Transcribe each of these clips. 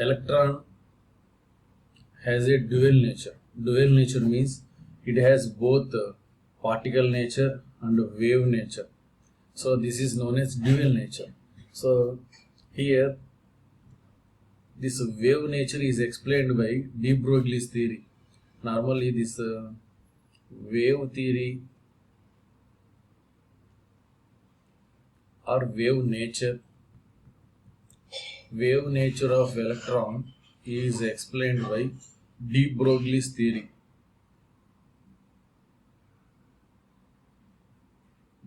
electron has a dual nature. Dual nature means it has both particle nature and wave nature. So this is known as dual nature. So here this wave nature is explained by de Broglie's theory. Normally this wave theory or wave nature of electron is explained by de Broglie's theory.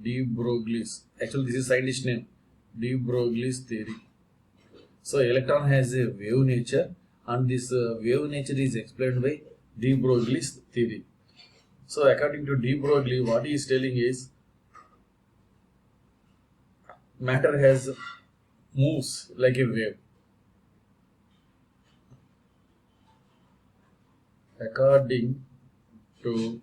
De Broglie's, actually this is scientist name, de Broglie's theory. So electron has a wave nature, and this wave nature is explained by de Broglie's theory. So according to de Broglie, what he is telling is matter has moves like a wave. According to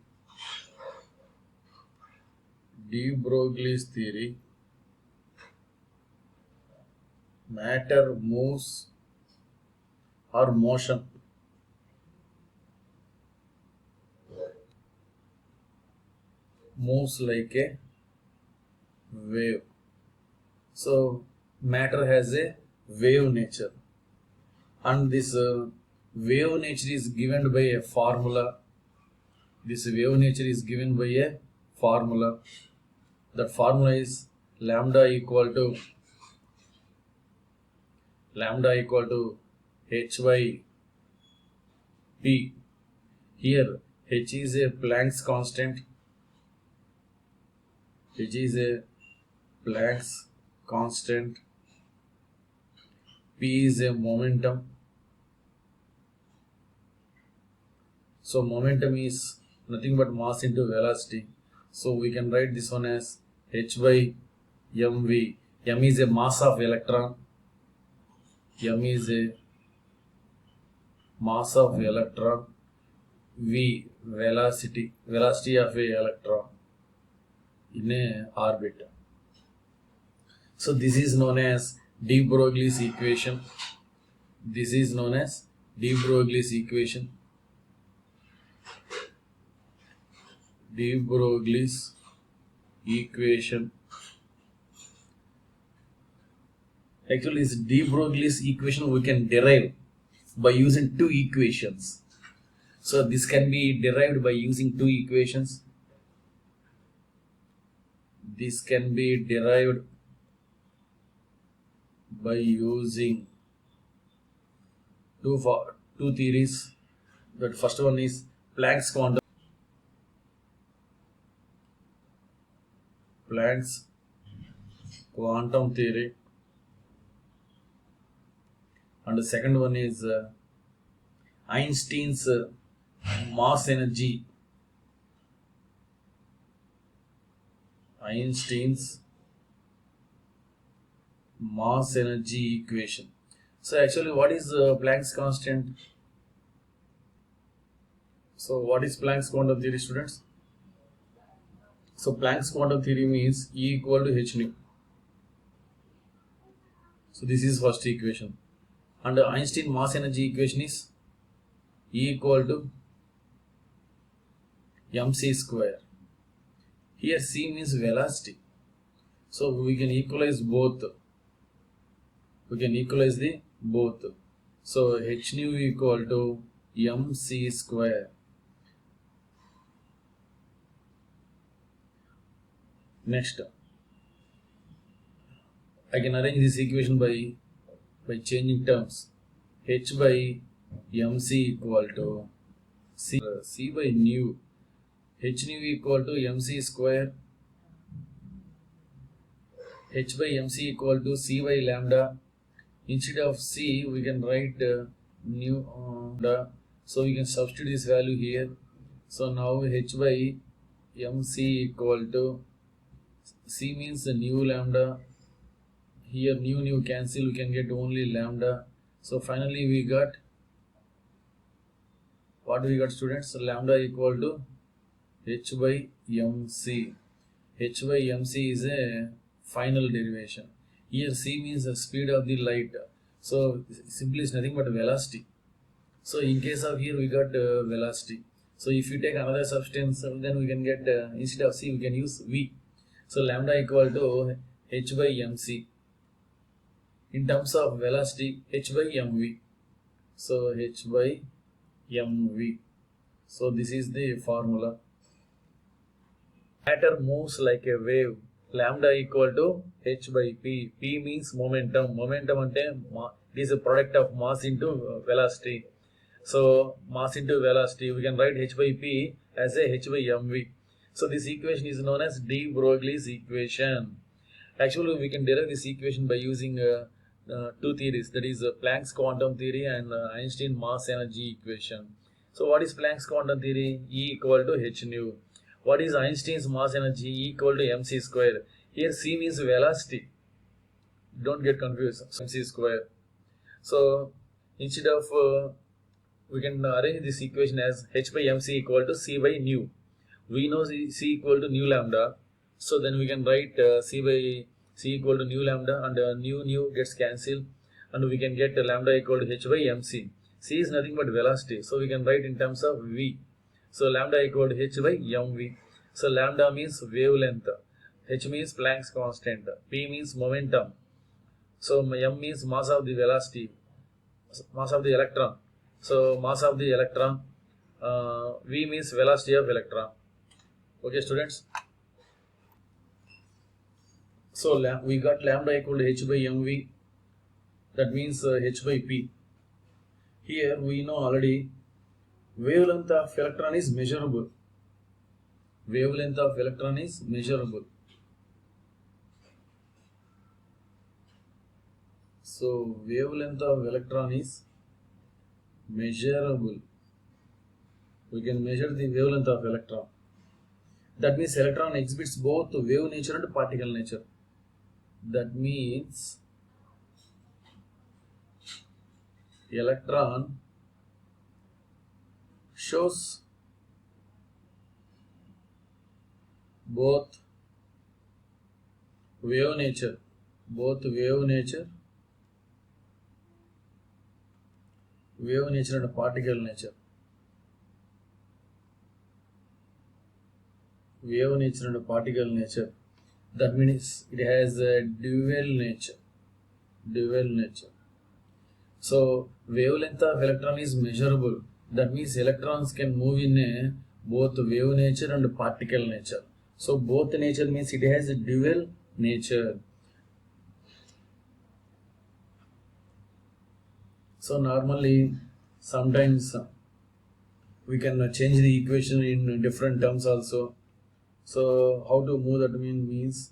de Broglie's theory, matter moves or motion moves like a wave. So matter has a wave nature, and this wave nature is given by a formula. This wave nature is given by a formula. That formula is lambda equal to h by p. Here h is a Planck's constant. H is a Planck's constant. P is a momentum. So momentum is nothing but mass into velocity. So we can write this one as h by mv. M is a mass of electron. M is a mass of electron. V velocity of a electron in a orbit. So this is known as de Broglie's equation. This is known as de Broglie's equation. De Broglie's equation. Actually, this de Broglie's equation we can derive by using two equations. So this can be derived by using two equations. This can be derived by using two theories. That first one is Planck's quantum theory, and the second one is Einstein's mass energy. Einstein's mass energy equation. So actually, what is Planck's constant? So what is Planck's quantum theory, students? So Planck's quantum theory means E equal to h nu. So this is first equation. And Einstein mass energy equation is E equal to mc square. Here c means velocity. So we can equalize both. So h nu equal to mc square. Next, I can arrange this equation by changing terms. H by mc equal to c by nu. H nu equal to mc square. H by mc equal to c by lambda. Instead of c, we can write nu lambda. So we can substitute this value here. So now h by mc equal to c means the nu lambda. Here nu cancel, we can get only lambda. So finally we got, what we got, students? Lambda equal to h by mc. H by mc is a final derivation. Here c means the speed of the light. So simply is nothing but velocity. So in case of here we got velocity. So if you take another substance, then we can get instead of C we can use V. So lambda equal to h by mc. In terms of velocity, h by mv. So h by mv. So this is the formula. Matter moves like a wave. Lambda equal to h by p. P means momentum. Momentum ante it is a product of mass into velocity. So mass into velocity, we can write h by p as a h by mv. So this equation is known as de Broglie's equation. Actually, we can derive this equation by using two theories, that is Planck's quantum theory and Einstein mass energy equation. So what is Planck's quantum theory? E equal to h nu. What is Einstein's mass energy? E equal to mc square. Here c means velocity. Don't get confused. Mc square. So instead of we can arrange this equation as h by mc equal to c by nu. We know c equal to nu lambda. So then we can write c equal to nu lambda, and nu gets cancelled, and we can get lambda equal to h by mc. C is nothing but velocity, so we can write in terms of v. So lambda equal to h by mv. So lambda means wavelength, h means Planck's constant, p means momentum. So m means mass of the velocity, mass of the electron. So mass of the electron, v means velocity of electron. Okay, students. So we got lambda equal to h by mv. That means h by p. Here we know already wavelength of electron is measurable. Wavelength of electron is measurable. So wavelength of electron is measurable. We can measure the wavelength of electron. That means electron exhibits both wave nature and particle nature. That means electron shows both wave nature and particle nature. Wave nature and particle nature. That means it has a dual nature. So wavelength of electron is measurable. That means electrons can move in a both wave nature and particle nature. So both nature means it has a dual nature. So normally sometimes we can change the equation in different terms also. So how to move that means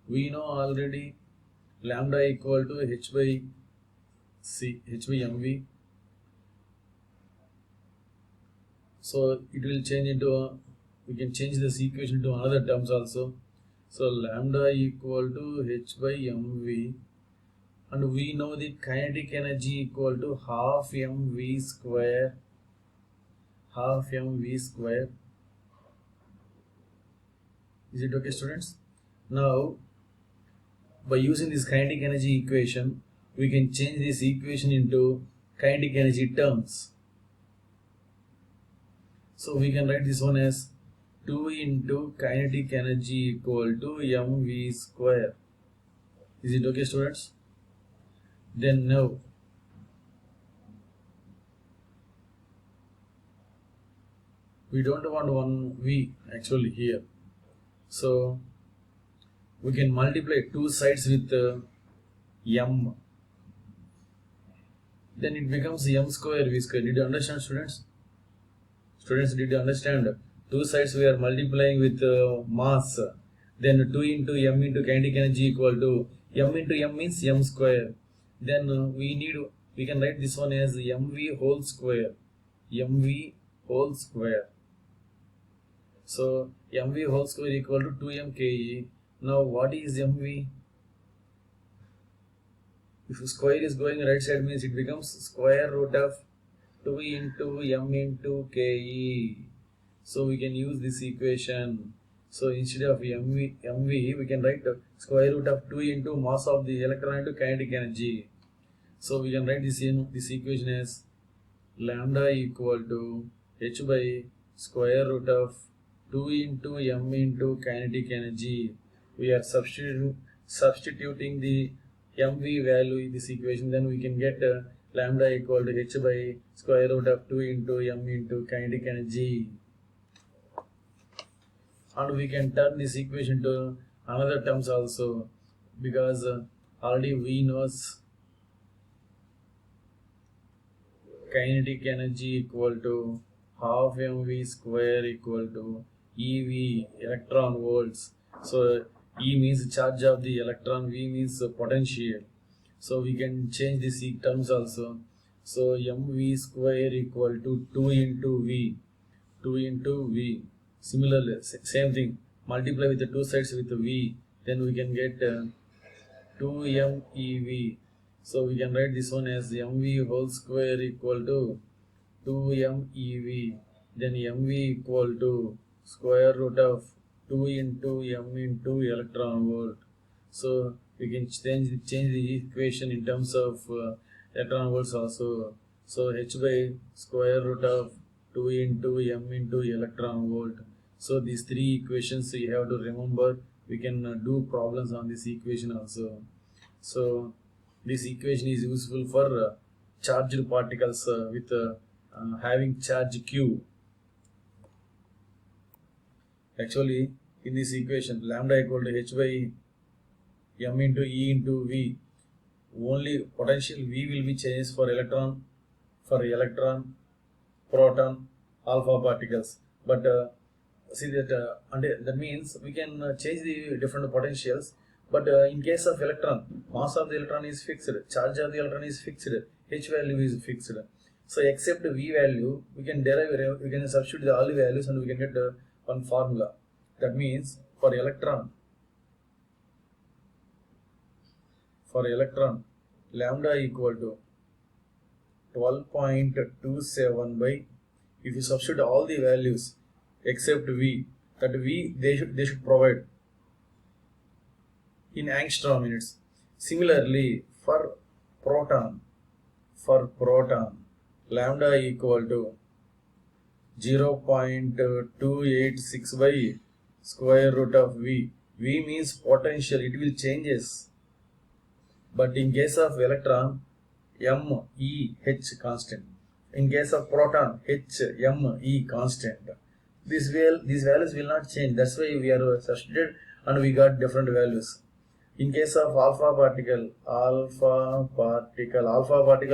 we know already lambda equal to h by mv. So it will change into we can change this equation to another terms also. So lambda equal to h by mv, and we know the kinetic energy equal to half mv square. Is it okay, students? Now by using this kinetic energy equation, we can change this equation into kinetic energy terms. So we can write this one as 2 into kinetic energy equal to mv square. Is it okay, students? Then now we don't want one v actually here. So we can multiply two sides with m. Then it becomes m square v square. Did you understand, students? Students, did you understand? Two sides we are multiplying with mass. Then 2 into m into kinetic energy equal to m into m means m square. Then we can write this one as mv whole square. So mv whole square equal to 2m ke. Now what is mv? If square is going right side means it becomes square root of 2 into m into ke. So we can use this equation. So instead of mv we can write square root of 2 into mass of the electron into kinetic energy. So we can write this equation as lambda equal to h by square root of 2 into m into kinetic energy. We are substituting the mv value in this equation, then we can get lambda equal to h by square root of 2 into m into kinetic energy. And we can turn this equation to another terms also, because already we knows kinetic energy equal to half mv square equal to ev, electron volts. So e means charge of the electron, v means potential. So we can change this terms also. So mv square equal to 2 into v, 2 into v. Similarly, same thing, multiply with the two sides with the v, then we can get 2mev. So we can write this one as mv whole square equal to 2mev. Then mv equal to square root of 2 into m into electron volt. So we can change the equation in terms of electron volts also. So h by square root of 2 into m into electron volt. So these three equations you have to remember. We can do problems on this equation also. So this equation is useful for charged particles with having charge q. Actually, in this equation, lambda equal to h by m into e into v, only potential v will be changed for electron, proton, alpha particles. But see that that means we can change the different potentials. But in case of electron, mass of the electron is fixed, charge of the electron is fixed, h value is fixed. So except v value, we can substitute all the values and we can get one formula. That means for electron, lambda equal to 12.27 by, if you substitute all the values except v, that v they should provide in angstrom units. Similarly, for proton, lambda equal to 0.286 by square root of v. V means potential, it will changes. But in case of electron, m, e, h constant. In case of proton, h, m, e constant. These values will not change. That's why we are substituted and we got different values. In case of alpha particle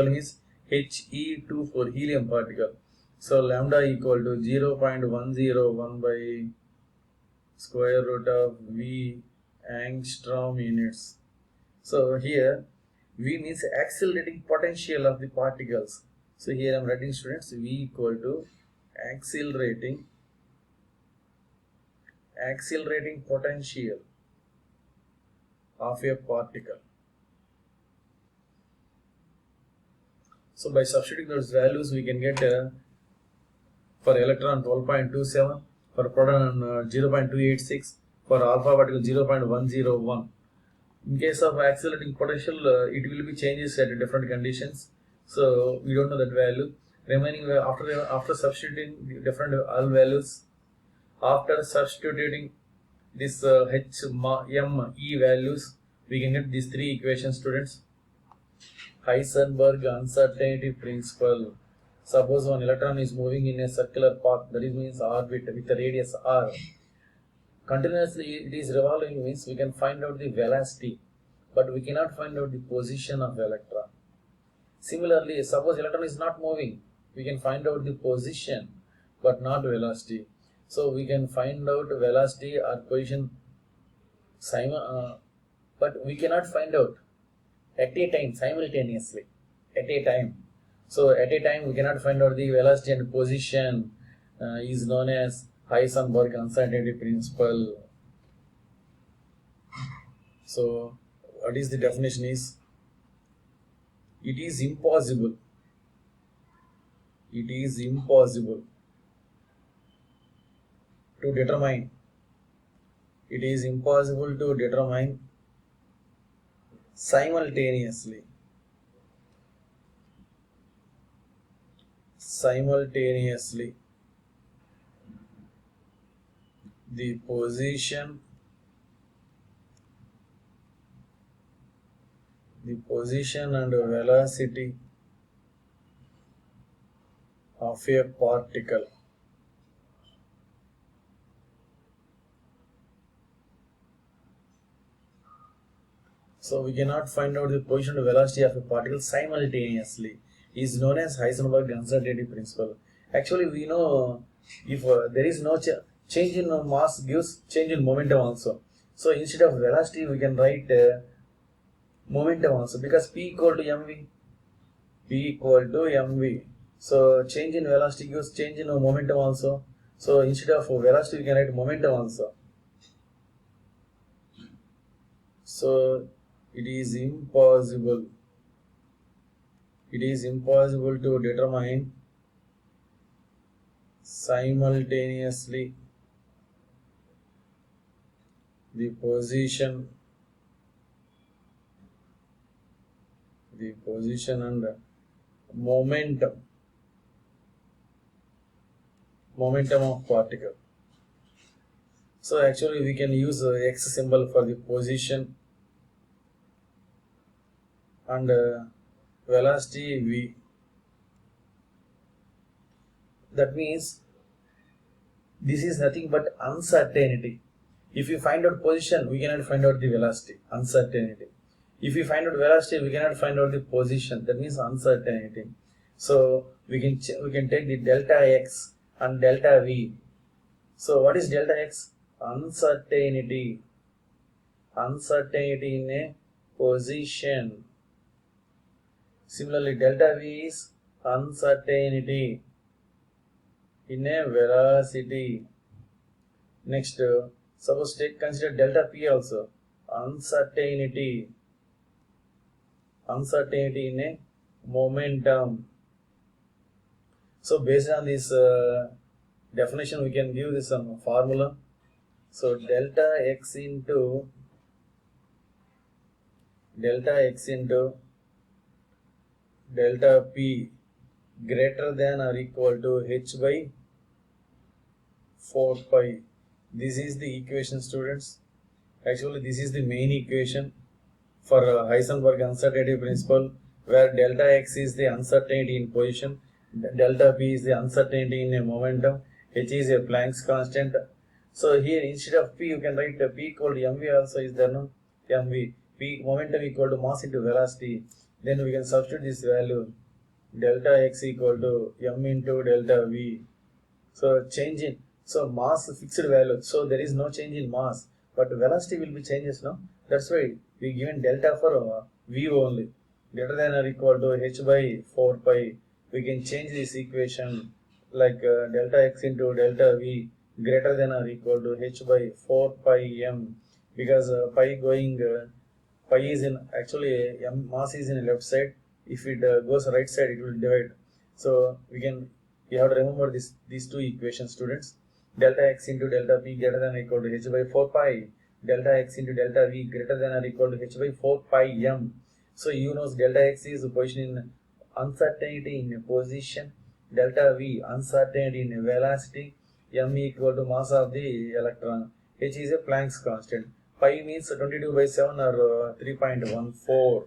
means He24 helium particle. So lambda equal to 0.101 by square root of v angstrom units. So here v means accelerating potential of the particles. So here I am writing, students, v equal to accelerating potential of a particle. So by substituting those values, we can get for electron 12.27, for proton 0.286, for alpha particle 0.101. In case of accelerating potential, it will be changes at different conditions. So we don't know that value. Remaining after substituting the different all values, after substituting this h, m, e values, we can get these three equations, students. Heisenberg uncertainty principle. Suppose one electron is moving in a circular path, that is means orbit with a radius r. Continuously it is revolving, means we can find out the velocity, but we cannot find out the position of electron. Similarly, suppose electron is not moving, we can find out the position but not velocity. So we can find out velocity or position, but we cannot find out at a time simultaneously. At a time. So at a time we cannot find out the velocity and position, is known as Heisenberg uncertainty principle. So what is the definition is, it is impossible to determine simultaneously simultaneously the position and velocity of a particle. So we cannot find out the position and velocity of a particle simultaneously. It is known as Heisenberg uncertainty principle. Actually, we know if there is no change in mass gives change in momentum also. So instead of velocity, we can write momentum also, because P equal to mv. P equal to mv. So change in velocity gives change in momentum also. So instead of velocity, we can write momentum also. So it is impossible to determine simultaneously the position and momentum of particle. So actually we can use X symbol for the position and velocity v. That means this is nothing but uncertainty. If you find out position, we cannot find out the velocity, uncertainty. If we find out velocity, we cannot find out the position. That means uncertainty. So we can take the delta x and delta v. So what is delta x? Uncertainty in a position. Similarly, delta v is uncertainty in a velocity. Next, suppose consider delta p also. Uncertainty in a momentum. So based on this definition, we can give this formula. So delta x into delta p greater than or equal to h by 4 pi. This is the equation, students. Actually, this is the main equation for Heisenberg uncertainty principle, where delta x is the uncertainty in position, delta p is the uncertainty in a momentum, h is a Planck's constant. So here instead of p, you can write p equal to mv also is there, no? Mv, p momentum equal to mass into velocity. Then we can substitute this value, delta x equal to m into delta v. So mass fixed value, so there is no change in mass, but velocity will be changes, no? That's why we given delta for v only, greater than or equal to h by 4 pi. We can change this equation like delta x into delta v greater than or equal to h by 4 pi m, because pi is in actually mass is in left side. If it goes right side, it will divide. So you have to remember these two equations, students. Delta x into delta p greater than or equal to h by 4 pi. Delta x into delta v greater than or equal to h by 4 pi m. So you know delta x is position in uncertainty in a position, delta v uncertainty in a velocity, m equal to mass of the electron, h is a Planck's constant. Pi means 22 by 7 or 3.14.